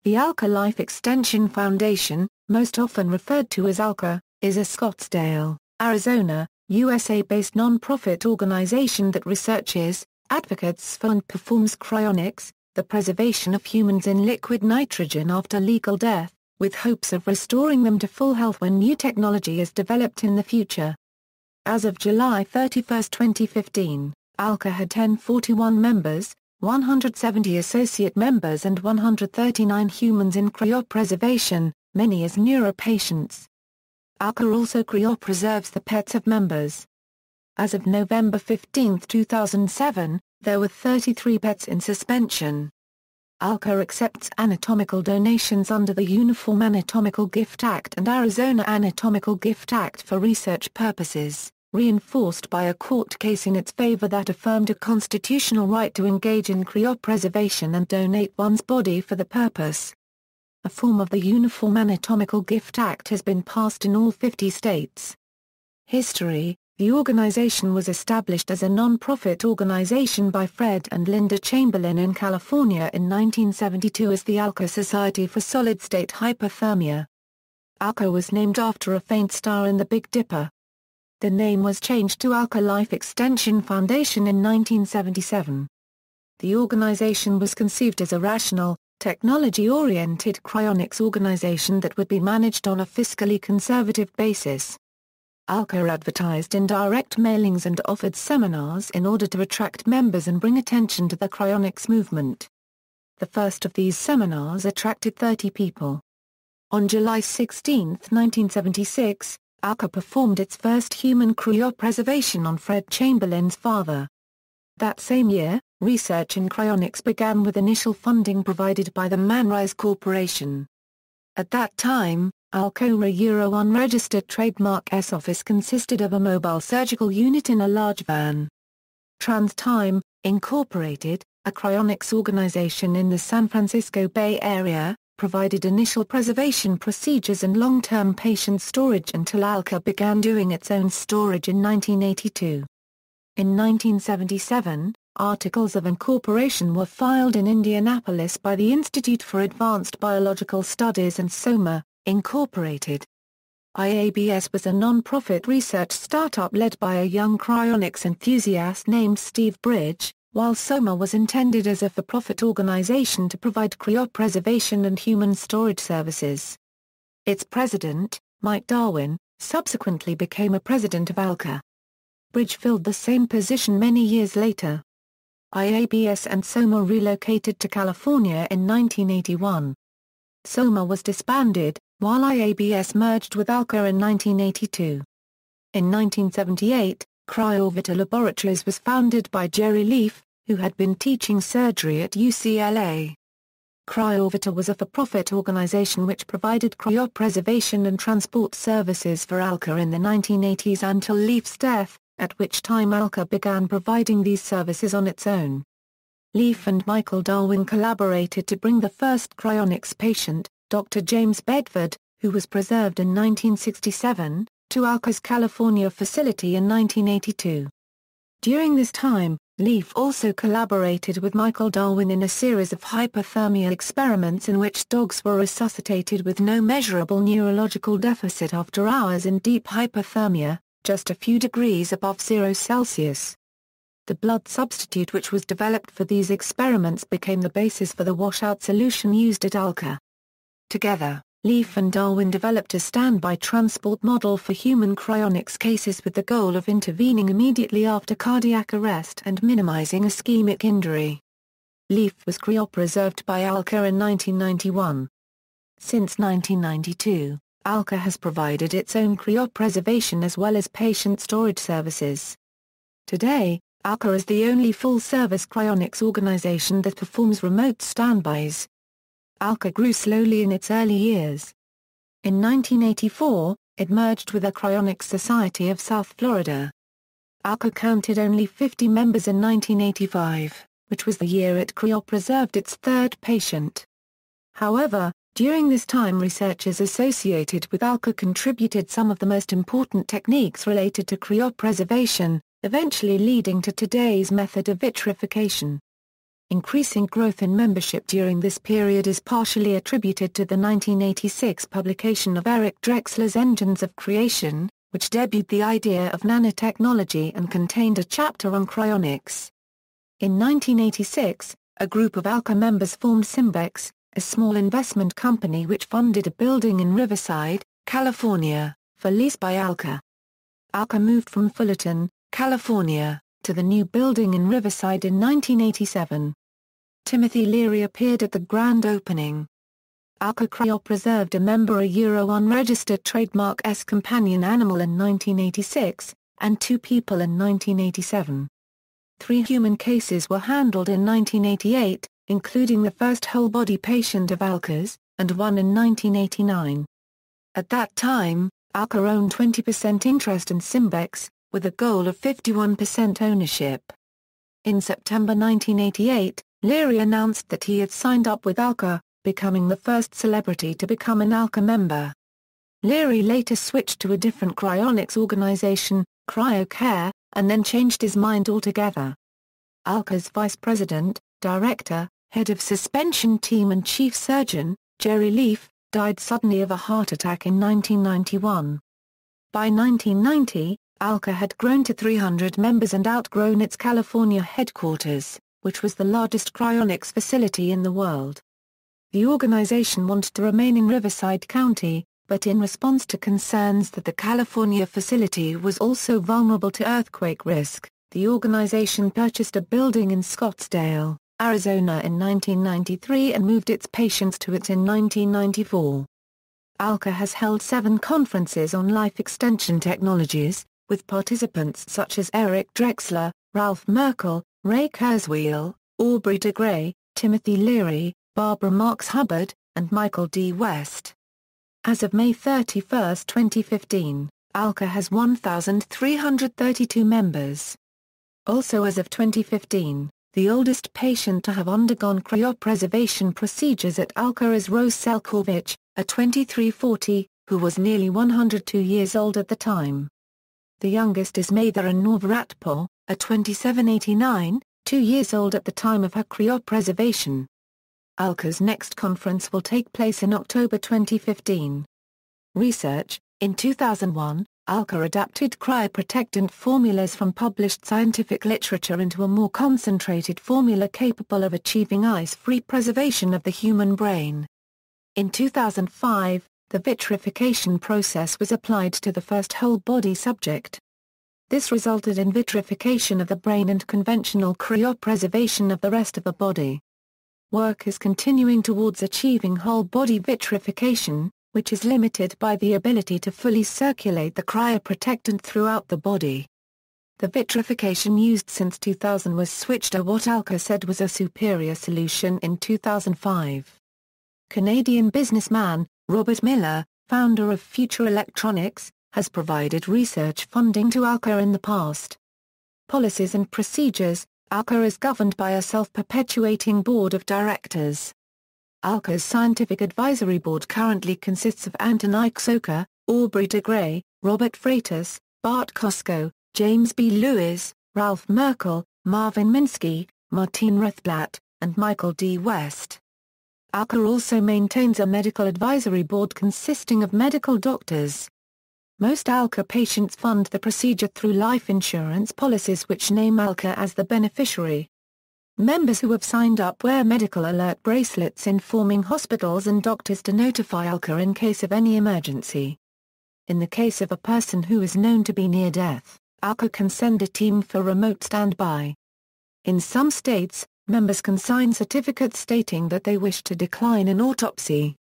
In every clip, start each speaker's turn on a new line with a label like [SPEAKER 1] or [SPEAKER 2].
[SPEAKER 1] The Alcor Life Extension Foundation, most often referred to as Alcor, is a Scottsdale, Arizona, USA-based non-profit organization that researches, advocates for and performs cryonics, the preservation of humans in liquid nitrogen after legal death, with hopes of restoring them to full health when new technology is developed in the future. As of July 31, 2015, Alcor had 1041 members, 170 associate members and 139 humans in cryopreservation, many as neuropatients. Alcor also cryopreserves the pets of members. As of November 15, 2007, there were 33 pets in suspension. Alcor accepts anatomical donations under the Uniform Anatomical Gift Act and Arizona Anatomical Gift Act for research purposes, reinforced by a court case in its favor that affirmed a constitutional right to engage in cryopreservation and donate one's body for the purpose. A form of the Uniform Anatomical Gift Act has been passed in all 50 states. History: the organization was established as a non-profit organization by Fred and Linda Chamberlain in California in 1972 as the Alcor Society for Solid-State Hypothermia. Alcor was named after a faint star in the Big Dipper. The name was changed to Alcor Life Extension Foundation in 1977. The organization was conceived as a rational, technology-oriented cryonics organization that would be managed on a fiscally conservative basis. Alcor advertised in direct mailings and offered seminars in order to attract members and bring attention to the cryonics movement. The first of these seminars attracted 30 people. On July 16, 1976, Alcor performed its first human cryopreservation on Fred Chamberlain's father. That same year, research in cryonics began with initial funding provided by the Manrise Corporation. At that time, Alcor unregistered trademark S office consisted of a mobile surgical unit in a large van. TransTime, Incorporated, a cryonics organization in the San Francisco Bay Area, provided initial preservation procedures and long-term patient storage until Alcor began doing its own storage in 1982. In 1977, Articles of Incorporation were filed in Indianapolis by the Institute for Advanced Biological Studies and SOMA, Incorporated. IABS was a non-profit research startup led by a young cryonics enthusiast named Steve Bridge, while SOMA was intended as a for-profit organization to provide cryopreservation and human storage services. Its president, Mike Darwin, subsequently became a president of Alcor. Bridge filled the same position many years later. IABS and SOMA relocated to California in 1981. SOMA was disbanded, while IABS merged with Alcor in 1982. In 1978, Cryovita Laboratories was founded by Jerry Leaf, who had been teaching surgery at UCLA. Cryovita was a for-profit organization which provided cryopreservation and transport services for Alcor in the 1980s until Leaf's death, at which time Alcor began providing these services on its own. Leaf and Michael Darwin collaborated to bring the first cryonics patient, Dr. James Bedford, who was preserved in 1967, to Alcor's California facility in 1982. During this time, Leaf also collaborated with Michael Darwin in a series of hypothermia experiments in which dogs were resuscitated with no measurable neurological deficit after hours in deep hypothermia, just a few degrees above 0 Celsius. The blood substitute which was developed for these experiments became the basis for the washout solution used at Alcor. Together, Leaf and Darwin developed a standby transport model for human cryonics cases with the goal of intervening immediately after cardiac arrest and minimizing ischemic injury. Leaf was cryopreserved by Alcor in 1991. Since 1992, Alcor has provided its own cryopreservation as well as patient storage services. Today, Alcor is the only full-service cryonics organization that performs remote standbys. Alcor grew slowly in its early years. In 1984, it merged with the Cryonics Society of South Florida. Alcor counted only 50 members in 1985, which was the year it cryopreserved its third patient. However, during this time researchers associated with Alcor contributed some of the most important techniques related to cryopreservation, eventually leading to today's method of vitrification. Increasing growth in membership during this period is partially attributed to the 1986 publication of Eric Drexler's Engines of Creation, which debuted the idea of nanotechnology and contained a chapter on cryonics. In 1986, a group of Alcor members formed Symbex, a small investment company which funded a building in Riverside, California, for lease by Alcor. Alcor moved from Fullerton, California, to the new building in Riverside in 1987. Timothy Leary appeared at the grand opening. Alcor cryopreserved a member a unregistered trademark S companion animal in 1986, and 2 people in 1987. 3 human cases were handled in 1988, including the first whole-body patient of Alcor's, and 1 in 1989. At that time, Alcor owned 20% interest in Symbex, with a goal of 51% ownership. In September 1988, Leary announced that he had signed up with Alcor, becoming the first celebrity to become an Alcor member. Leary later switched to a different cryonics organization, CryoCare, and then changed his mind altogether. Alcor's vice president, director, head of suspension team and chief surgeon, Jerry Leaf, died suddenly of a heart attack in 1991. By 1990, Alcor had grown to 300 members and outgrown its California headquarters, which was the largest cryonics facility in the world. The organization wanted to remain in Riverside County, but in response to concerns that the California facility was also vulnerable to earthquake risk, the organization purchased a building in Scottsdale, Arizona in 1993 and moved its patients to it in 1994. Alcor has held 7 conferences on life extension technologies, with participants such as Eric Drexler, Ralph Merkel, Ray Kurzweil, Aubrey de Grey, Timothy Leary, Barbara Marx Hubbard, and Michael D. West. As of May 31, 2015, Alcor has 1,332 members. Also as of 2015, the oldest patient to have undergone cryopreservation procedures at Alcor is Rose Selkovich, a 2340, who was nearly 102 years old at the time. The youngest is Mather Norvratpo, a 2789, 2 years old at the time of her cryopreservation. Alcor's next conference will take place in October 2015. Research: in 2001, Alcor adapted cryoprotectant formulas from published scientific literature into a more concentrated formula capable of achieving ice-free preservation of the human brain. In 2005, the vitrification process was applied to the first whole-body subject. This resulted in vitrification of the brain and conventional cryopreservation of the rest of the body. Work is continuing towards achieving whole-body vitrification, which is limited by the ability to fully circulate the cryoprotectant throughout the body. The vitrification used since 2000 was switched to what Alcor said was a superior solution in 2005. Canadian businessman, Robert Miller, founder of Future Electronics, has provided research funding to Alcor in the past. Policies and procedures: Alcor is governed by a self-perpetuating board of directors. Alcor's scientific advisory board currently consists of Anton Ixoka, Aubrey de Grey, Robert Freitas, Bart Kosko, James B. Lewis, Ralph Merkel, Marvin Minsky, Martine Rothblatt, and Michael D. West. Alcor also maintains a medical advisory board consisting of medical doctors. Most Alcor patients fund the procedure through life insurance policies which name Alcor as the beneficiary. Members who have signed up wear medical alert bracelets informing hospitals and doctors to notify Alcor in case of any emergency. In the case of a person who is known to be near death, Alcor can send a team for remote standby. In some states, members can sign certificates stating that they wish to decline an autopsy.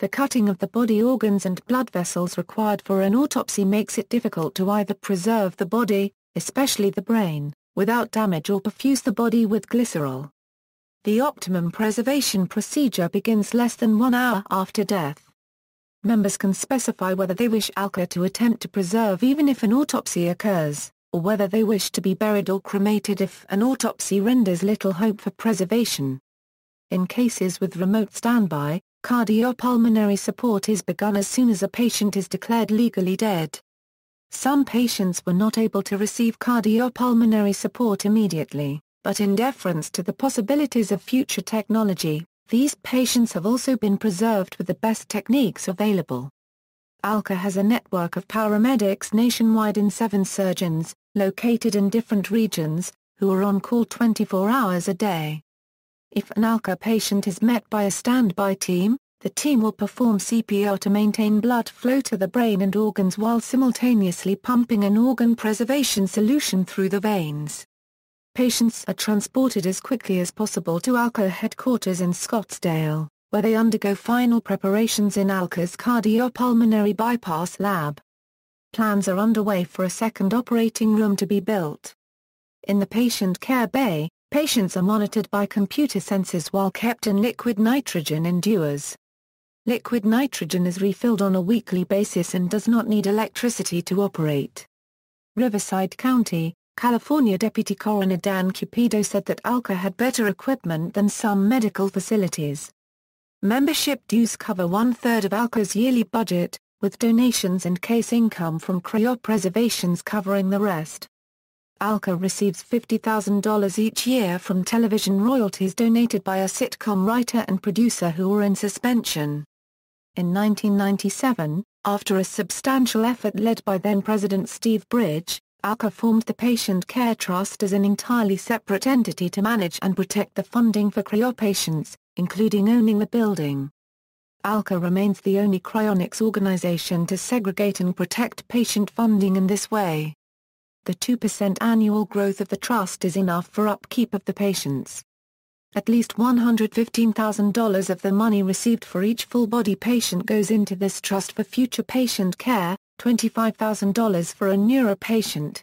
[SPEAKER 1] The cutting of the body organs and blood vessels required for an autopsy makes it difficult to either preserve the body, especially the brain, without damage or perfuse the body with glycerol. The optimum preservation procedure begins less than 1 hour after death. Members can specify whether they wish Alcor to attempt to preserve even if an autopsy occurs, or whether they wish to be buried or cremated if an autopsy renders little hope for preservation. In cases with remote standby, cardiopulmonary support is begun as soon as a patient is declared legally dead. Some patients were not able to receive cardiopulmonary support immediately, but in deference to the possibilities of future technology, these patients have also been preserved with the best techniques available. Alcor has a network of paramedics nationwide and 7 surgeons, located in different regions, who are on call 24 hours a day. If an Alcor patient is met by a standby team, the team will perform CPR to maintain blood flow to the brain and organs while simultaneously pumping an organ preservation solution through the veins. Patients are transported as quickly as possible to Alcor headquarters in Scottsdale, where they undergo final preparations in Alcor's cardiopulmonary bypass lab. Plans are underway for a second operating room to be built. In the patient care bay, patients are monitored by computer sensors while kept in liquid nitrogen endures. Liquid nitrogen is refilled on a weekly basis and does not need electricity to operate. Riverside County, California Deputy Coroner Dan Cupido said that Alcor had better equipment than some medical facilities. Membership dues cover 1/3 of Alcor's yearly budget, with donations and case income from cryopreservations covering the rest. Alcor receives $50,000 each year from television royalties donated by a sitcom writer and producer who were in suspension. In 1997, after a substantial effort led by then-President Steve Bridge, Alcor formed the Patient Care Trust as an entirely separate entity to manage and protect the funding for cryopatients, including owning the building. Alcor remains the only cryonics organization to segregate and protect patient funding in this way. The 2% annual growth of the trust is enough for upkeep of the patients. At least $115,000 of the money received for each full-body patient goes into this trust for future patient care, $25,000 for a neuropatient.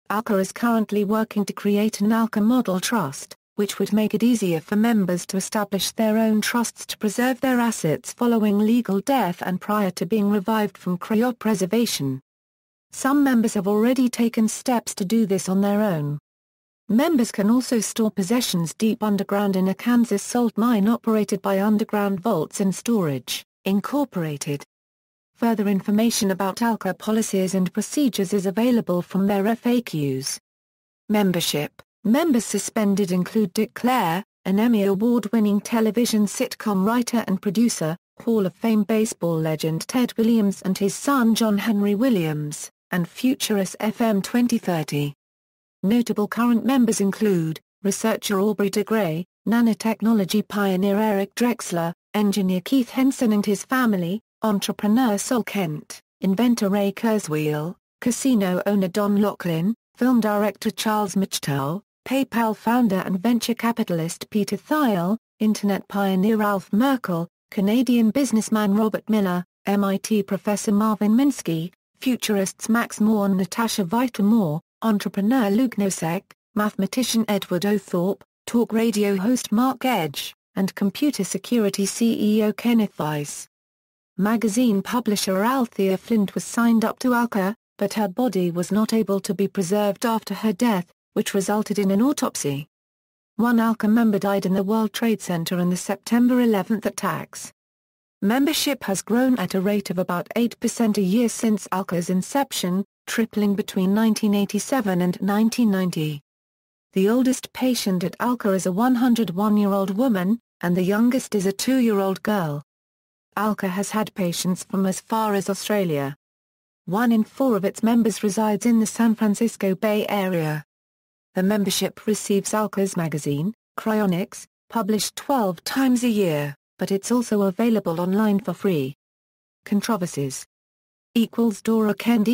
[SPEAKER 1] Alcor is currently working to create an Alcor Model Trust, which would make it easier for members to establish their own trusts to preserve their assets following legal death and prior to being revived from cryopreservation. Some members have already taken steps to do this on their own. Members can also store possessions deep underground in a Kansas salt mine operated by Underground Vaults and Storage, Incorporated. Further information about Alcor policies and procedures is available from their FAQs. Membership. Members suspended include Dick Clare, an Emmy Award-winning television sitcom writer and producer, Hall of Fame baseball legend Ted Williams and his son John Henry Williams, and Futurist FM 2030. Notable current members include, researcher Aubrey de Grey, nanotechnology pioneer Eric Drexler, engineer Keith Henson and his family, entrepreneur Sol Kent, inventor Ray Kurzweil, casino owner Don Laughlin, film director Charles Machtel, PayPal founder and venture capitalist Peter Thiel, internet pioneer Ralph Merkel, Canadian businessman Robert Miller, MIT professor Marvin Minsky, futurists Max Moore and Natasha Vita-Moore, entrepreneur Luke Nosek, mathematician Edward O. Thorpe, talk radio host Mark Edge, and computer security CEO Kenneth Weiss. Magazine publisher Althea Flint was signed up to Alcor, but her body was not able to be preserved after her death, which resulted in an autopsy. One Alcor member died in the World Trade Center in the September 11 attacks. Membership has grown at a rate of about 8% a year since Alcor's inception, tripling between 1987 and 1990. The oldest patient at Alcor is a 101-year-old woman, and the youngest is a 2-year-old girl. Alcor has had patients from as far as Australia. 1 in 4 of its members resides in the San Francisco Bay Area. The membership receives Alcor's magazine, Cryonics, published 12 times a year, but it's also available online for free. Controversies. Dora Kent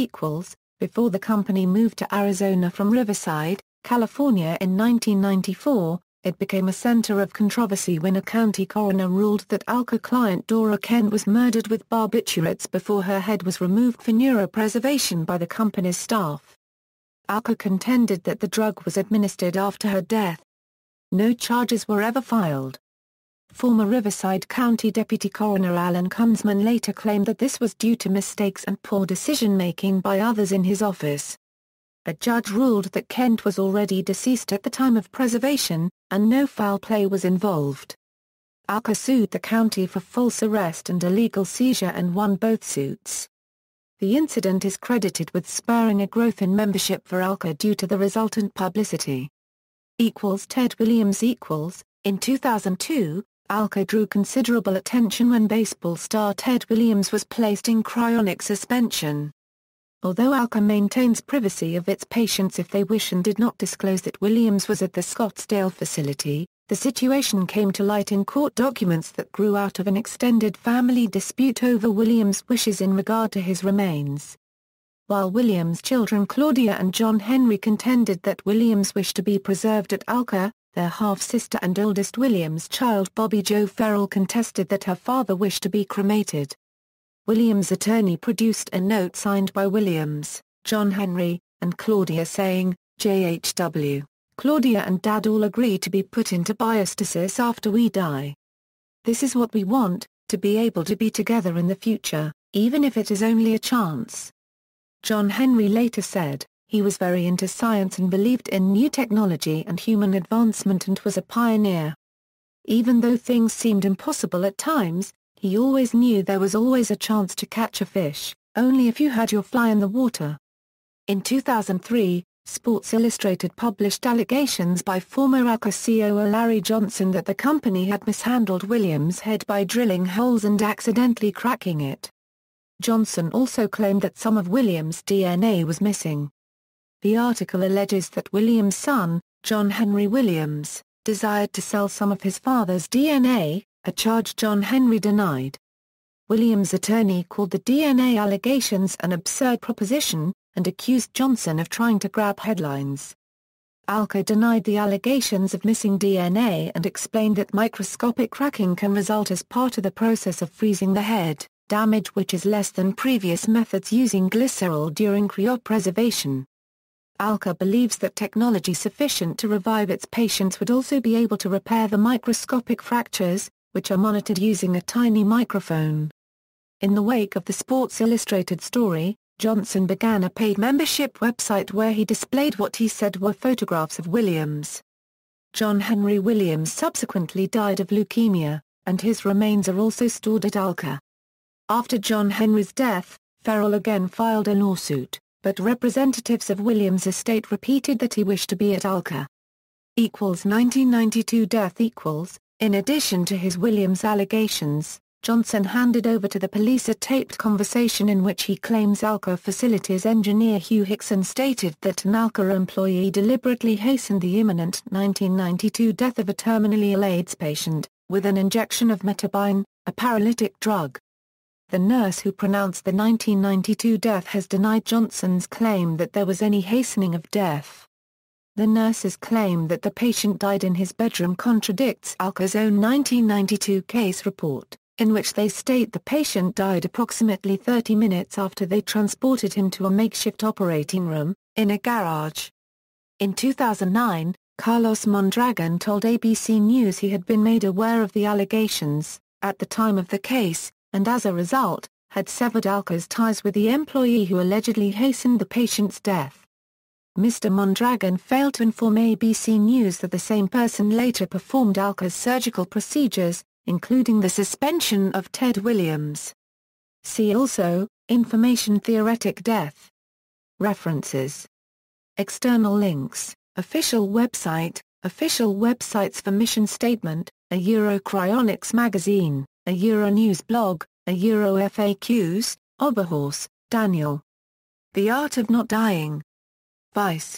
[SPEAKER 1] before the company moved to Arizona from Riverside, California in 1994, it became a center of controversy when a county coroner ruled that Alcor client Dora Kent was murdered with barbiturates before her head was removed for neuropreservation by the company's staff. Alcor contended that the drug was administered after her death. No charges were ever filed. Former Riverside County Deputy Coroner Alan Kunzman later claimed that this was due to mistakes and poor decision-making by others in his office. A judge ruled that Kent was already deceased at the time of preservation, and no foul play was involved. Alcor sued the county for false arrest and illegal seizure and won both suits. The incident is credited with spurring a growth in membership for Alcor due to the resultant publicity. Ted Williams In 2002, Alcor drew considerable attention when baseball star Ted Williams was placed in cryonic suspension. Although Alcor maintains privacy of its patients if they wish and did not disclose that Williams was at the Scottsdale facility, the situation came to light in court documents that grew out of an extended family dispute over Williams' wishes in regard to his remains. While Williams' children Claudia and John Henry contended that Williams wished to be preserved at Alcor, their half-sister and oldest Williams' child Bobby Jo Farrell contested that her father wished to be cremated. Williams' attorney produced a note signed by Williams, John Henry, and Claudia saying, "JHW, Claudia and Dad all agree to be put into biostasis after we die. This is what we want, to be able to be together in the future, even if it is only a chance." John Henry later said, he was very into science and believed in new technology and human advancement and was a pioneer. Even though things seemed impossible at times, he always knew there was always a chance to catch a fish, only if you had your fly in the water. In 2003, Sports Illustrated published allegations by former Alcor COO Larry Johnson that the company had mishandled Williams' head by drilling holes and accidentally cracking it. Johnson also claimed that some of Williams' DNA was missing. The article alleges that Williams' son, John Henry Williams, desired to sell some of his father's DNA, a charge John Henry denied. Williams' attorney called the DNA allegations an absurd proposition, and accused Johnson of trying to grab headlines. Alcor denied the allegations of missing DNA and explained that microscopic cracking can result as part of the process of freezing the head, damage which is less than previous methods using glycerol during cryopreservation. Alcor believes that technology sufficient to revive its patients would also be able to repair the microscopic fractures, which are monitored using a tiny microphone. In the wake of the Sports Illustrated story, Johnson began a paid membership website where he displayed what he said were photographs of Williams. John Henry Williams subsequently died of leukemia, and his remains are also stored at Alcor. After John Henry's death, Farrell again filed a lawsuit, but representatives of Williams' estate repeated that he wished to be at Alcor. 1992 death In addition to his Williams allegations, Johnson handed over to the police a taped conversation in which he claims Alcor facilities engineer Hugh Hickson stated that an Alcor employee deliberately hastened the imminent 1992 death of a terminally ill AIDS patient, with an injection of metabine, a paralytic drug. The nurse who pronounced the 1992 death has denied Johnson's claim that there was any hastening of death. The nurse's claim that the patient died in his bedroom contradicts Alcor's own 1992 case report, in which they state the patient died approximately 30 minutes after they transported him to a makeshift operating room, in a garage. In 2009, Carlos Mondragon told ABC News he had been made aware of the allegations, at the time of the case, and as a result, had severed Alcor's ties with the employee who allegedly hastened the patient's death. Mr. Mondragon failed to inform ABC News that the same person later performed Alcor's surgical procedures, including the suspension of Ted Williams. See also, Information Theoretic Death. References. External links, official websites for mission statement, a Cryonics magazine, a Euronews blog, a FAQs, Oberhorse, Daniel. The Art of Not Dying. Vice.